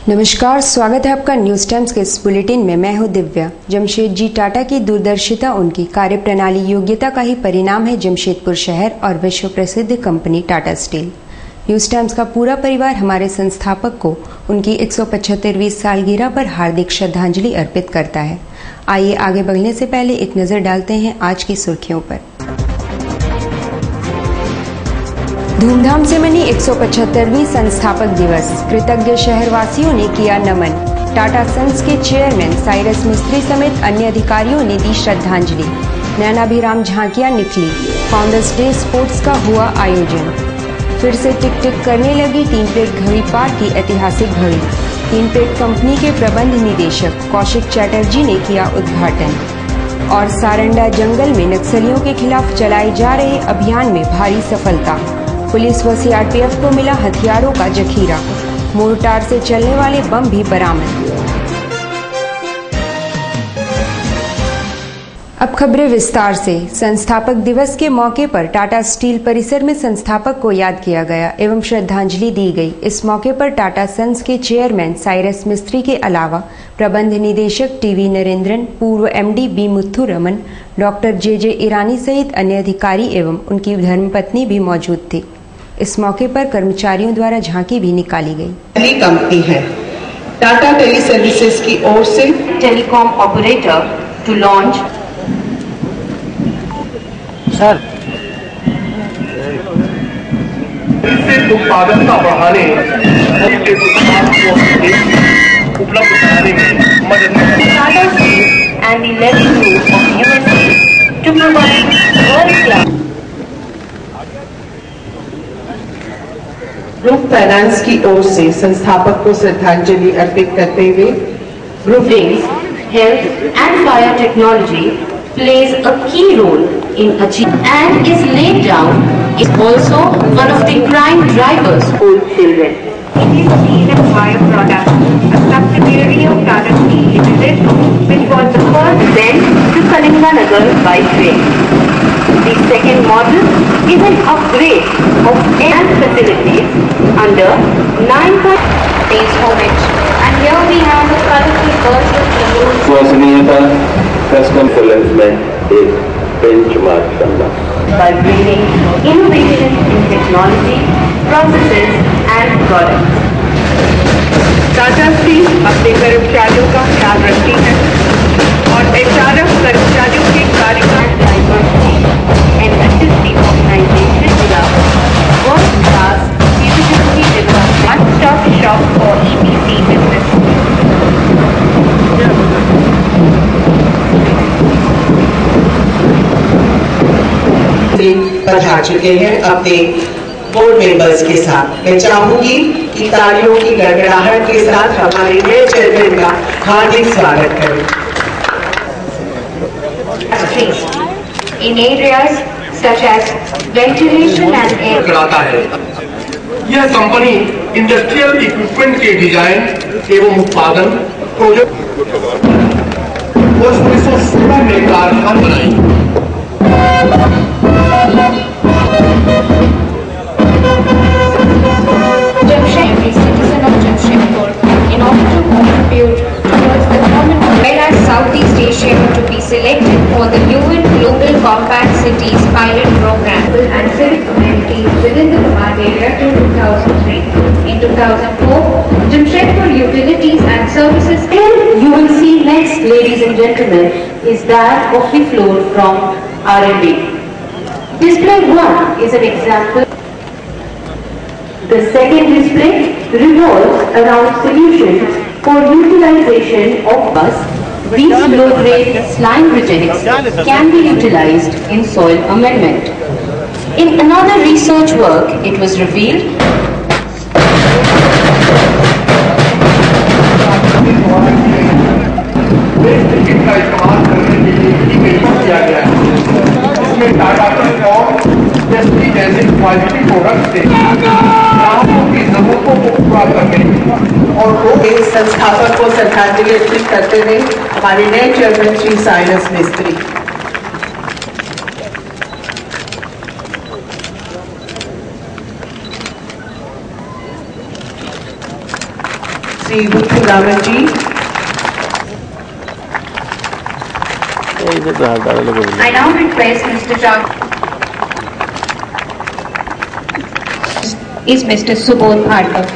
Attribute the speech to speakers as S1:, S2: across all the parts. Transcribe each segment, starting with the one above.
S1: नमस्कार, स्वागत है आपका न्यूज टाइम्स के इस बुलेटिन में। मैं हूं दिव्या। जमशेदजी टाटा की दूरदर्शिता उनकी कार्यप्रणाली योग्यता का ही परिणाम है जमशेदपुर शहर और विश्व प्रसिद्ध company Tata steel. News times का पूरा परिवार हमारे संस्थापक को उनकी 175वीं सालगिरह पर हार्दिक श्रद्धांजलि अर्पित करता है। आइए आगे बढ़ने से पहले एक नजर डालते हैं आज की सुर्खियों पर। धूमधाम से मनी 175वीं संस्थापक दिवस। कृतज्ञ शहरवासियों ने किया नमन। टाटा सन्स के चेयरमैन साइरस मिस्त्री समेत अन्य अधिकारियों ने दी श्रद्धांजलि। नैनाभिराम झांकियां निकली। फाउंडर्स डे स्पोर्ट्स का हुआ आयोजन। फिर से टिक टिक करने लगी 3 प्लेट घड़ी पार की ऐतिहासिक घड़ी। 3 प्लेट कंपनी के प्रबंध निदेशक कौशिक चैटर्जी ने किया उद्घाटन। और सारंडा जंगल में नक्सलियों के खिलाफ चलाए जा रहे अभियान में भारी सफलता। पुलिस व सीआरपीएफ को मिला हथियारों का जखीरा। मोर्टार से चलने वाले बम भी बरामद। अब खबरें विस्तार से। संस्थापक दिवस के मौके पर टाटा स्टील परिसर में संस्थापक को याद किया गया एवं श्रद्धांजलि दी गई। इस मौके पर टाटा सन्स के चेयरमैन साइरस मिस्त्री के अलावा प्रबंध निदेशक टीवी नरेंद्रन, पूर्व MD B Muthu Raman, doctor J Irani सहित अन्य अधिकारी एवं उनकी धर्मपत्नी भी मौजूद थी। इस मौके पर कर्मचारियों द्वारा झांकी भी निकाली गई।
S2: पहली कंपनी है टाटा टेली सर्विसेज की ओर से telecom operator to launch.
S3: Sir उत्पादकता बढ़ाने उपलब्ध कराने में मदद
S2: Tata steel and the leaving group of USA to provide world class group finance की ओर से संस्थापक को श्रद्धांजलि अर्पित करते हुए group health and bio technology plays a key role in achieving and is laid down is also one of the prime drivers for children.
S4: Indian Steel and Wire Products, a subsidiary of Tata Steel Limited, which was the first sent to Kalinganagar by train. The second model is an upgrade of air facilities under 9 days for it. And here we have a colorful version of the
S3: custom development एक benchmark करना
S4: by bringing innovation in technology, processes and products. Tata steel अपने कर्मचारियों का ख्याल रखती है और HRF कर्मचारियों के कार्यकाल diversity and assist the organisation with world class capability development, one-stop shop for EPC business.
S2: पधार चुके हैं अपने बोर्ड मेंबर्स के साथ। मैं चाहूंगी कि तालियों की गड़गड़ाहट के साथ हमारे नए चेयरमैन का हार्दिक स्वागत करें।
S4: In areas such as ventilation and air
S3: कराता है। यह कंपनी इंडस्ट्रियल इक्विपमेंट के डिजाइन एवं उत्पादन प्रोजेक्ट वर्ष 1916 में कारखाना बनाई।
S4: Jamshedpur, citizen of Jamshedpur, in order to contribute towards the common well as Southeast Asia to be selected for the UN Global Compact Cities Pilot Program and civic communities within the command area till 2003. In 2004, Jamshedpur Utilities and Services. And you will see next, ladies and gentlemen, is that of the floor from R&D. Display 1 is an example. The second display revolves around solutions for utilization of bus. These low-grade slime rejects can be utilized in soil amendment. In another research work, it was revealed
S3: का इस्तेमाल करने के लिए पेशकश किया गया है। इसमें टाटा के और जैसे क्वालिटी प्रोडक्ट से ग्राहकों की जरूरतों को पूरा करने और
S2: इस संस्थापक को श्रद्धांजलि अर्पित करते हुए हमारे नए chairman Shri Cyrus Mistry. Shri Ruchi Rawat ji.
S4: I now request Mr. Jog is Mr. Subodh Bhargav.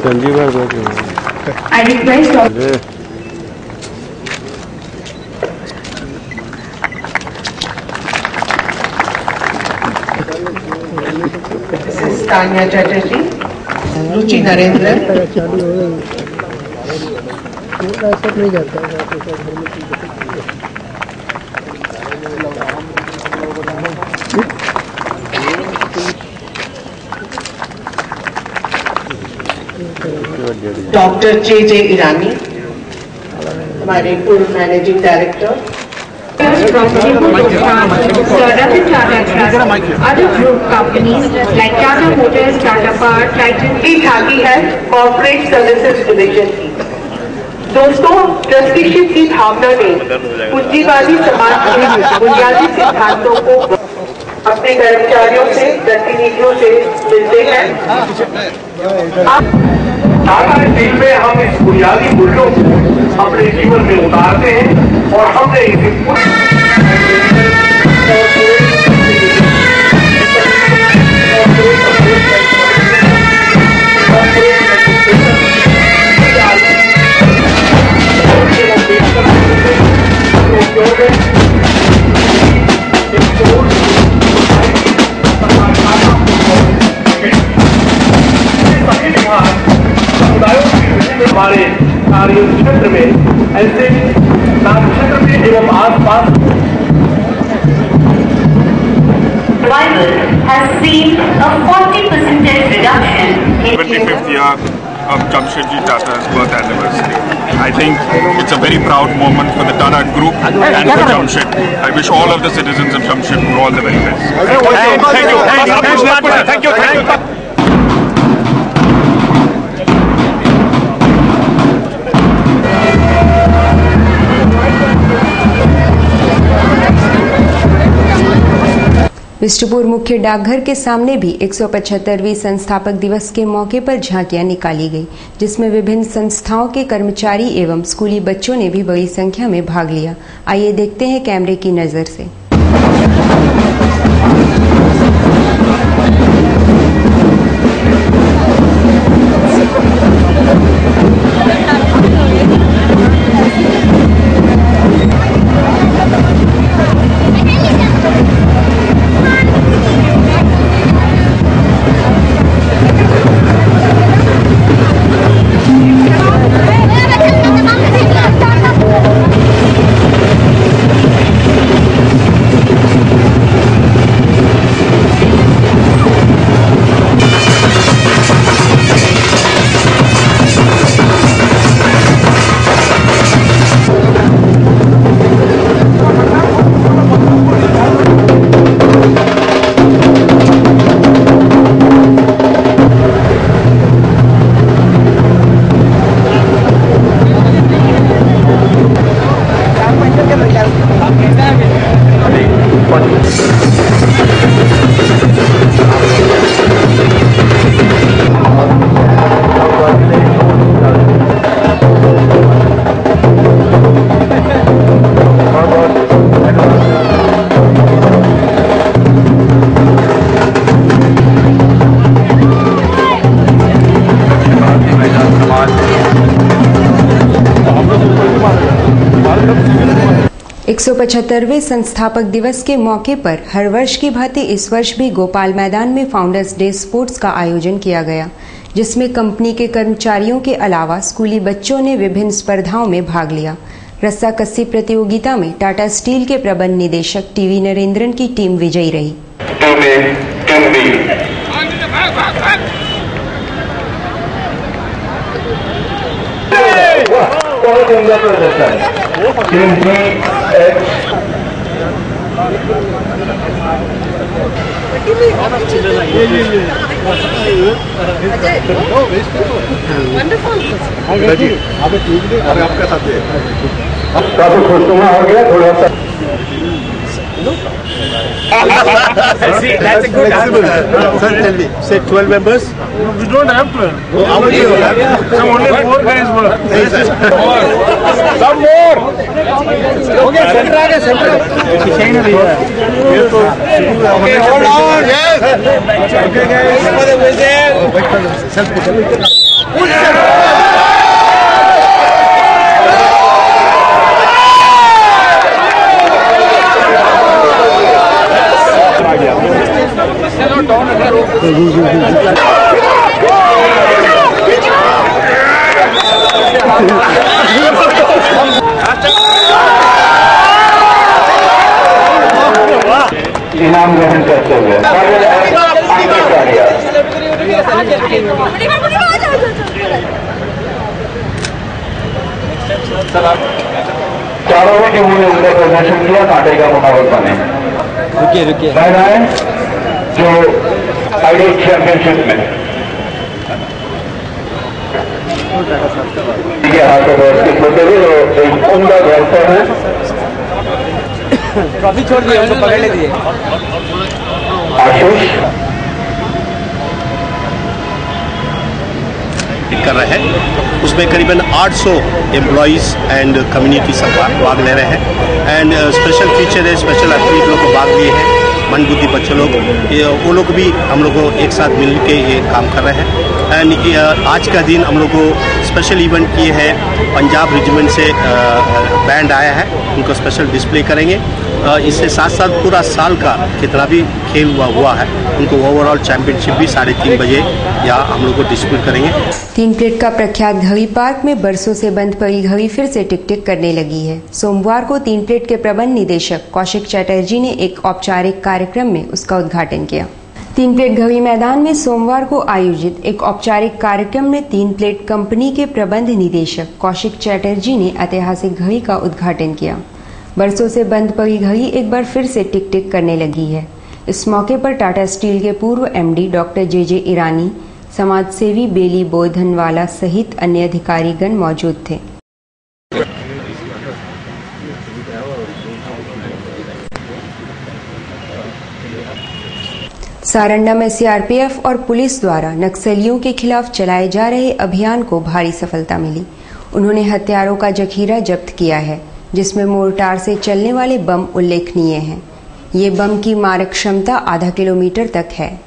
S5: Sanjeev
S4: I request
S2: Mrs. Tanya Chatterjee, Ruchi Narendra, doctor J Irani, हमारे पूर्व managing director,
S4: from Sir Ratan Tata Trust, other group companies like Tata Motors, Tata Power, Titan.
S2: की ख्याति है corporate services division की। दोस्तों, trusteeship की भावना ने पूंजीवादी समाज के बुनियादी सिद्धांतों को अपने कर्मचारियों से, प्रतिनिधियों से मिलते हैं।
S3: टाटा स्टील में हम इस बुनियादी मूल्यों को अपने जीवन में उतारते हैं और हमने इसे हमारे कार्य क्षेत्र में ऐसे क्षेत्र में एवं आसपास
S2: has seen a 40% reduction in
S6: 25th year of Jamshedji Tata's birth anniversary. I think it's a very proud moment for the Tata Group and for Jamshed. I wish all of the citizens of Jamshedpur all the very best. Thank you.
S1: Bistupur मुख्य डाकघर के सामने भी 175वीं संस्थापक दिवस के मौके पर झांकियां निकाली गई, जिसमें विभिन्न संस्थाओं के कर्मचारी एवं स्कूली बच्चों ने भी बड़ी संख्या में भाग लिया। आइए देखते हैं कैमरे की नजर से। एक 175वें संस्थापक दिवस के मौके पर हर वर्ष की भांति इस वर्ष भी गोपाल मैदान में फाउंडर्स डे स्पोर्ट्स का आयोजन किया गया, जिसमें कंपनी के कर्मचारियों के अलावा स्कूली बच्चों ने विभिन्न स्पर्धाओं में भाग लिया। रस्साकस्सी प्रतियोगिता में टाटा स्टील के प्रबंध निदेशक टीवी नरेंद्रन की टीम विजयी रही।
S3: काफी खुशनुमा हो गया थोड़ा सा।
S5: See, that's a good answer.
S7: Sir, tell me, say 12 members?
S5: We don't have 12.
S7: How many you have?
S5: Only 4 guys were.
S3: Some more.
S5: Okay, center आ गया, center.
S3: Okay, hold on. Yes.
S5: Okay, guys.
S3: इनाम ग्रहण करते हुए चारों में टीमों ने उनका प्रदर्शन किया, कांटे का मुकाबला बने। रुकिए महिलाएं जो आईडी चैंपियनशिप में हाथों में होते हुए एक उमदा व्यवस्था है।
S5: ट्रॉफी छोड़ दिए, उनको पकड़ ले दिए।
S3: आशीष
S7: कर रहे हैं, उसमें करीबन 800 एम्प्लॉइज एंड कम्युनिटी सब भाग ले रहे हैं। एंड स्पेशल फीचर है, स्पेशल एथलीट लोग भाग लिए हैं, मंदबुद्धि बच्चे लोग, वो लोग भी हम लोग को एक साथ मिल के ये काम कर रहे हैं। एंड आज का दिन हम लोग को स्पेशल इवेंट किए हैं, पंजाब रेजिमेंट से बैंड आया है, उनको स्पेशल डिस्प्ले करेंगे। इससे साथ साथ पूरा साल का कितना भी खेल हुआ है उनको ओवरऑल चैंपियनशिप भी 3:30 बजे यहाँ हम लोग को डिस्प्ले करेंगे।
S1: 3 प्लेट का प्रख्यात घड़ी पार्क में बरसों से बंद पड़ी घड़ी फिर से टिक टिक करने लगी है। सोमवार को 3 प्लेट के प्रबंध निदेशक कौशिक चटर्जी ने एक औपचारिक कार्यक्रम में उसका उद्घाटन किया। 3 प्लेट घड़ी मैदान में सोमवार को आयोजित एक औपचारिक कार्यक्रम में 3 प्लेट कंपनी के प्रबंध निदेशक कौशिक चटर्जी ने ऐतिहासिक घड़ी का उद्घाटन किया। बरसों से बंद पड़ी घड़ी एक बार फिर से टिक टिक करने लगी है। इस मौके पर टाटा स्टील के पूर्व एमडी डॉक्टर जे ईरानी, समाजसेवी बेली बोधनवाला सहित अन्य अधिकारीगण मौजूद थे। सारंडा में सीआरपीएफ और पुलिस द्वारा नक्सलियों के खिलाफ चलाए जा रहे अभियान को भारी सफलता मिली। उन्होंने हथियारों का जखीरा जब्त किया है, जिसमें मोर्टार से चलने वाले बम उल्लेखनीय हैं। ये बम की मारक क्षमता आधा किलोमीटर तक है।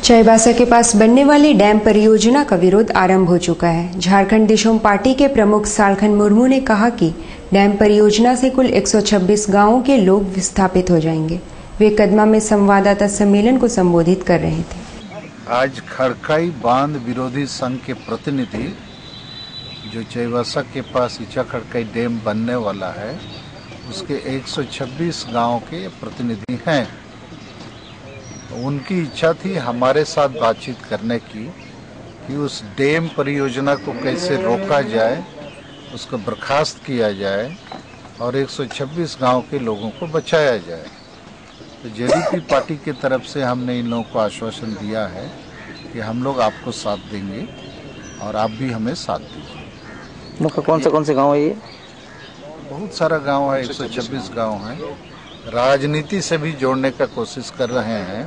S1: चाईबासा के पास बनने वाले डैम परियोजना का विरोध आरंभ हो चुका है। झारखंड दिशोम पार्टी के प्रमुख सालखन मुर्मू ने कहा कि डैम परियोजना से कुल 126 गांवों के लोग विस्थापित हो जाएंगे। वे कदमा में संवाददाता सम्मेलन को संबोधित कर रहे थे।
S8: आज खड़काई बांध विरोधी संघ के प्रतिनिधि जो चाईबासा के पास इचा खड़काई डैम बनने वाला है उसके 126 गांव के प्रतिनिधि हैं। उनकी इच्छा थी हमारे साथ बातचीत करने की कि उस डैम परियोजना को कैसे रोका जाए, उसको बर्खास्त किया जाए और 126 गांव के लोगों को बचाया जाए। तो जेडीपी पार्टी की तरफ से हमने इन लोगों को आश्वासन दिया है कि हम लोग आपको साथ देंगे और आप भी हमें साथ दीजिए।
S9: कौन से गांव है ये?
S8: बहुत सारा गांव है, 126 गांव है। राजनीति से भी जोड़ने का कोशिश कर रहे हैं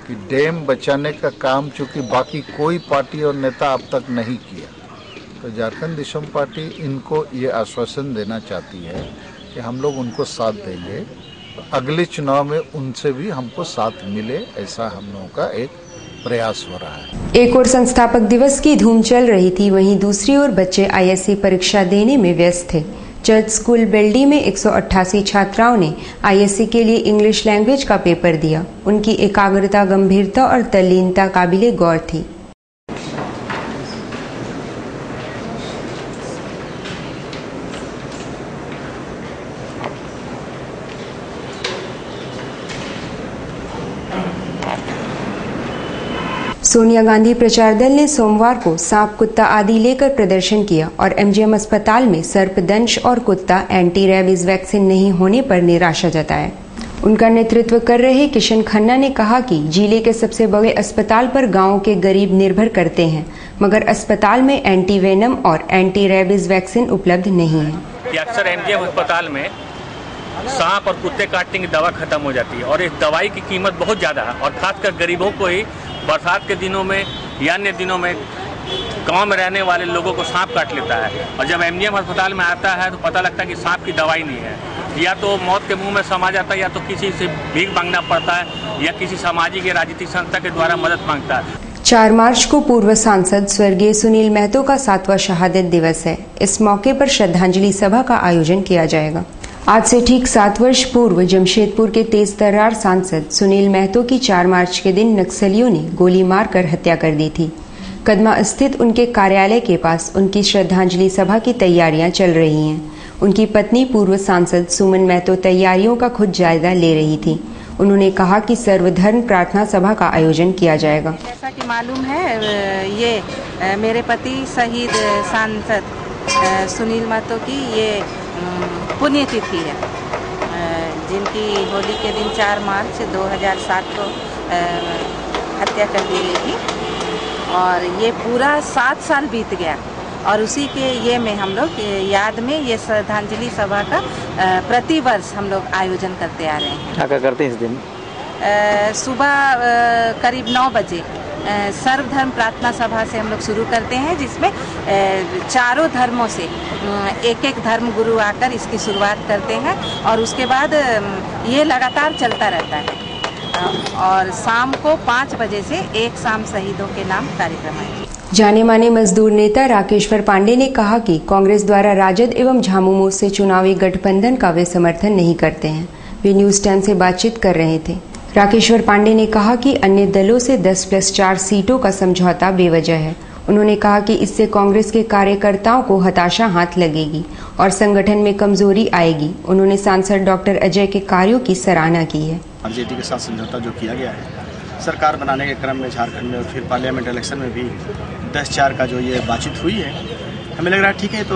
S8: कि डैम बचाने का काम चूंकि बाकी कोई पार्टी और नेता अब तक नहीं किया, तो झारखंड दिशोम पार्टी इनको ये आश्वासन देना चाहती है कि हम लोग उनको साथ देंगे। अगले चुनाव में उनसे भी हमको साथ मिले, ऐसा हम लोगों का एक प्रयास हो रहा है।
S1: एक और संस्थापक दिवस की धूम चल रही थी, वहीं दूसरी ओर बच्चे आईएससी परीक्षा देने में व्यस्त थे। चर्च स्कूल बेल्डी में 188 छात्राओं ने आईएससी के लिए इंग्लिश लैंग्वेज का पेपर दिया। उनकी एकाग्रता, गंभीरता और तल्लीनता काबिले गौर थी। सोनिया गांधी प्रचार दल ने सोमवार को सांप, कुत्ता आदि लेकर प्रदर्शन किया और एमजीएम अस्पताल में सर्पदंश और कुत्ता एंटी रेबीज वैक्सीन नहीं होने पर निराशा जताया। उनका नेतृत्व कर रहे किशन खन्ना ने कहा कि जिले के सबसे बड़े अस्पताल पर गांव के गरीब निर्भर करते हैं, मगर अस्पताल में एंटी वेनम और एंटी रेबीज वैक्सीन उपलब्ध नहीं है।
S10: अक्सर एमजीएम अस्पताल में सांप और कुत्ते काटने की दवा खत्म हो जाती है और इस दवाई की कीमत बहुत ज़्यादा है और खासकर गरीबों को ही बरसात के दिनों में या अन्य दिनों में गांव में रहने वाले लोगों को सांप काट लेता है और जब एमजीएम अस्पताल में आता है तो पता लगता है कि सांप की दवाई नहीं है, या तो मौत के मुंह में समा जाता है या तो किसी से भीख मांगना पड़ता है या किसी सामाजिक या राजनीतिक संस्था के द्वारा मदद मांगता है।
S1: 4 मार्च को पूर्व सांसद स्वर्गीय सुनील महतो का 7वां शहादत दिवस है। इस मौके पर श्रद्धांजलि सभा का आयोजन किया जाएगा। आज से ठीक 7 वर्ष पूर्व जमशेदपुर के तेज तर्रार सांसद सुनील महतो की 4 मार्च के दिन नक्सलियों ने गोली मारकर हत्या कर दी थी। कदमा स्थित उनके कार्यालय के पास उनकी श्रद्धांजलि सभा की तैयारियां चल रही हैं। उनकी पत्नी पूर्व सांसद सुमन महतो तैयारियों का खुद जायजा ले रही थी। उन्होंने कहा कि सर्वधर्म प्रार्थना सभा का आयोजन किया जाएगा।
S11: जैसा कि मालूम है, ये मेरे पति शहीद सांसद सुनील महतो की ये पुण्यतिथि है, जिनकी होली के दिन 4 मार्च 2007 को हत्या कर दी गई थी और ये पूरा 7 साल बीत गया और उसी के ये में हम लोग याद में ये श्रद्धांजलि सभा का प्रतिवर्ष हम लोग आयोजन करते आ रहे हैं।
S9: क्या करते हैं इस दिन?
S11: सुबह करीब 9 बजे सर्वधर्म प्रार्थना सभा से हम लोग शुरू करते हैं, जिसमें चारों धर्मों से एक धर्म गुरु आकर इसकी शुरुआत करते हैं और उसके बाद ये लगातार चलता रहता है और शाम को 5 बजे से एक शाम शहीदों के नाम कार्यक्रम है।
S1: जाने माने मजदूर नेता राकेश्वर पांडे ने कहा कि कांग्रेस द्वारा राजद एवं झामुमो से चुनावी गठबंधन का वे समर्थन नहीं करते हैं। वे न्यूज 10 से बातचीत कर रहे थे। राकेश्वर पांडे ने कहा कि अन्य दलों से 10+4 सीटों का समझौता बेवजह है। उन्होंने कहा कि इससे कांग्रेस के कार्यकर्ताओं को हताशा हाथ लगेगी और संगठन में कमजोरी आएगी। उन्होंने सांसद डॉक्टर अजय के कार्यों की सराहना की है।
S12: आरजेडी के साथ समझौता जो किया गया है सरकार बनाने के क्रम में झारखंड में और फिर पार्लियामेंट इलेक्शन में भी 10-4 का जो ये बातचीत हुई है, हमें लग रहा है ठीक है, तो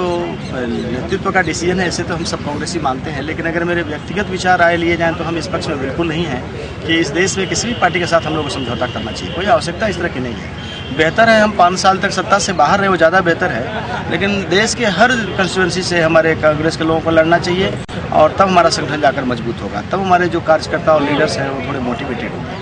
S12: नेतृत्व का डिसीजन है, ऐसे तो हम सब कांग्रेसी मानते हैं। लेकिन अगर मेरे व्यक्तिगत विचार राय लिए जाएँ तो हम इस पक्ष में बिल्कुल नहीं हैं कि इस देश में किसी भी पार्टी के साथ हम लोग को समझौता करना चाहिए। कोई आवश्यकता इस तरह की नहीं है। बेहतर है हम 5 साल तक सत्ता से बाहर रहे, वो ज़्यादा बेहतर है। लेकिन देश के हर कंस्टिट्यूंसी से हमारे कांग्रेस के लोगों को लड़ना चाहिए और तब हमारा संगठन जाकर मजबूत होगा, तब हमारे जो कार्यकर्ता और लीडर्स हैं वो थोड़े मोटिवेटेड होंगे।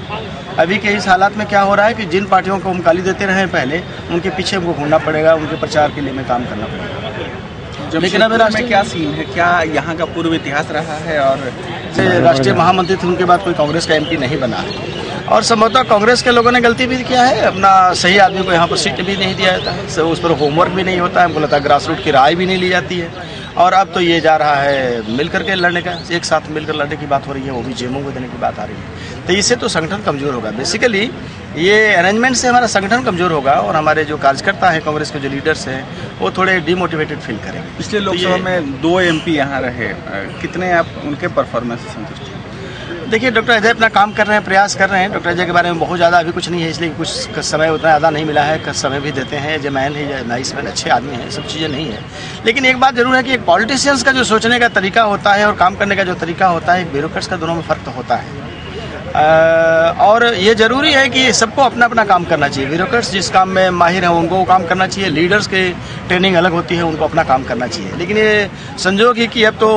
S12: अभी के इस हालात में क्या हो रहा है कि जिन पार्टियों को हम गाली देते रहे पहले, उनके पीछे हमको घूमना पड़ेगा, उनके प्रचार के लिए हमें काम करना पड़ेगा। लेकिन अब राष्ट्रीय
S5: क्या सीन है, क्या यहाँ का पूर्व इतिहास रहा है और
S12: राष्ट्रीय महामंत्री थे, उनके बाद कोई कांग्रेस का एमपी नहीं बना है और संभवतः कांग्रेस के लोगों ने गलती भी किया है, अपना सही आदमी को यहाँ पर सीट भी नहीं दिया जाता है, उस पर होमवर्क भी नहीं होता है, हमको लगता है ग्रास रूट की राय भी नहीं ली जाती है। और अब तो ये जा रहा है मिल करके लड़ने का, एक साथ मिलकर लड़ने की बात हो रही है, वो भी जेमों को देने की बात आ रही है। तो इससे तो संगठन कमजोर होगा। बेसिकली ये अरेंजमेंट से हमारा संगठन कमजोर होगा और हमारे जो कार्यकर्ता हैं, कांग्रेस के जो लीडर्स हैं, वो थोड़े डिमोटिवेटेड फील करेंगे।
S5: पिछले लोकसभा में 2 MP यहाँ रहे, कितने आप उनके परफॉर्मेंस से संतुष्ट हैं?
S12: देखिए, डॉक्टर अजय अपना काम कर रहे हैं, प्रयास कर रहे हैं। डॉक्टर अजय के बारे में बहुत ज़्यादा अभी कुछ नहीं है, इसलिए कुछ समय उतना ज़्यादा नहीं मिला है। समय भी देते हैं, अजय मैन है, नाइस मैन, अच्छे आदमी हैं, सब चीज़ें नहीं है। लेकिन एक बात जरूर है कि एक पॉलिटिशियंस का जो सोचने का तरीका होता है और काम करने का जो तरीका होता है, एक ब्यूरोक्रेट्स का, दोनों में फ़र्क तो होता है। और ये जरूरी है कि सबको अपना अपना काम करना चाहिए। ब्यूरोक्रेट्स जिस काम में माहिर हैं उनको वो काम करना चाहिए, लीडर्स के ट्रेनिंग अलग होती है, उनको अपना काम करना चाहिए। लेकिन ये संजोग है कि अब तो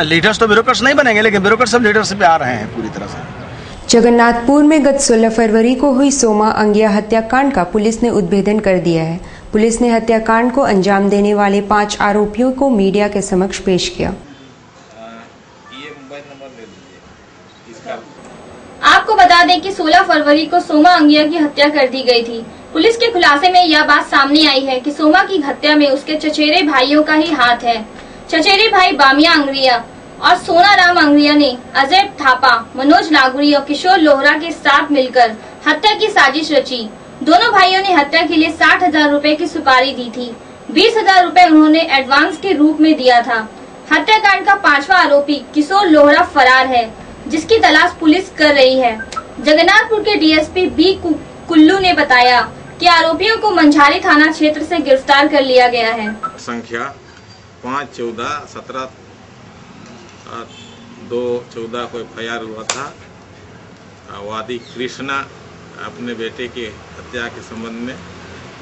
S12: लीडर्स तो ब्यूरोक्रेट्स नहीं बनेंगे, लेकिन ब्यूरोक्रेट्स सब लीडरशिप पे आ रहे हैं पूरी तरह से।
S1: जगन्नाथपुर में गत 16 फरवरी को हुई सोमा अंगिया हत्याकांड का पुलिस ने उद्भेदन कर दिया है। पुलिस ने हत्याकांड को अंजाम देने वाले 5 आरोपियों को मीडिया के समक्ष पेश किया।
S13: आपको बता दें कि 16 फरवरी को सोमा अंगिया की हत्या कर दी गई थी। पुलिस के खुलासे में यह बात सामने आई है कि सोमा की हत्या में उसके चचेरे भाइयों का ही हाथ है। चचेरे भाई बामिया अंग्रिया और सोनाराम अंग्रिया ने अजय थापा, मनोज लागुरी और किशोर लोहरा के साथ मिलकर हत्या की साजिश रची। दोनों भाइयों ने हत्या के लिए 60,000 रुपए की सुपारी दी थी। 20,000 रुपए उन्होंने एडवांस के रूप में दिया था। हत्याकांड का 5वां आरोपी किशोर लोहरा फरार है, जिसकी तलाश पुलिस कर रही है। जगन्नाथपुर के डीएसपी बी कुल्लू ने बताया कि आरोपियों को मंझारी थाना क्षेत्र से गिरफ्तार कर लिया गया है।
S14: संख्या 5/14/17 2/14 को FIR हुआ था। वादी कृष्णा अपने बेटे की हत्या के संबंध में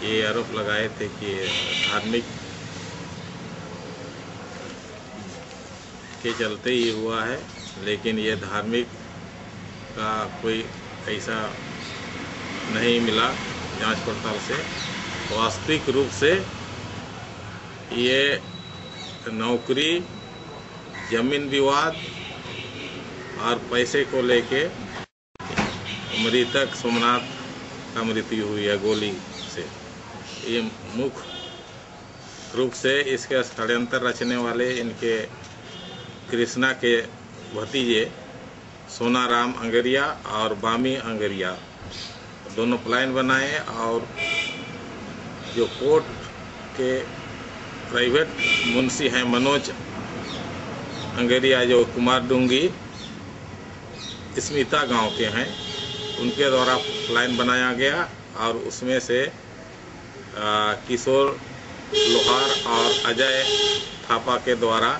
S14: ये आरोप लगाए थे कि धार्मिक के चलते ही हुआ है, लेकिन ये धार्मिक का कोई ऐसा नहीं मिला जांच पड़ताल से। वास्तविक रूप से ये नौकरी, जमीन विवाद और पैसे को लेके मृतक सोमनाथ का मृत्यु हुई है गोली से। ये मुख्य रूप से इसके षड्यंत्र रचने वाले इनके कृष्णा के भतीजे सोनाराम अंगरिया और बामी अंगरिया दोनों प्लान बनाए, और जो कोर्ट के प्राइवेट मुंशी हैं मनोज अंगरिया, जो कुमार डूंगी स्मिता गांव के हैं, उनके द्वारा प्लान बनाया गया और उसमें से किशोर लोहार और अजय थापा के द्वारा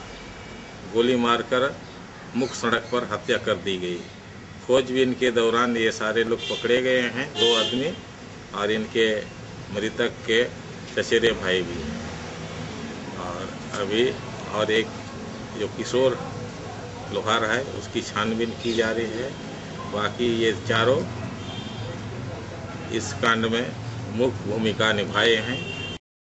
S14: गोली मारकर मुख्य सड़क पर हत्या कर दी गई। खोजबीन के दौरान ये सारे लोग पकड़े गए हैं, 2 आदमी, और इनके मृतक के चचेरे भाई भी। और अभी और एक जो किशोर लोहार है उसकी छानबीन की जा रही है। बाकी ये चारों इस कांड में मुख्य भूमिका निभाए हैं।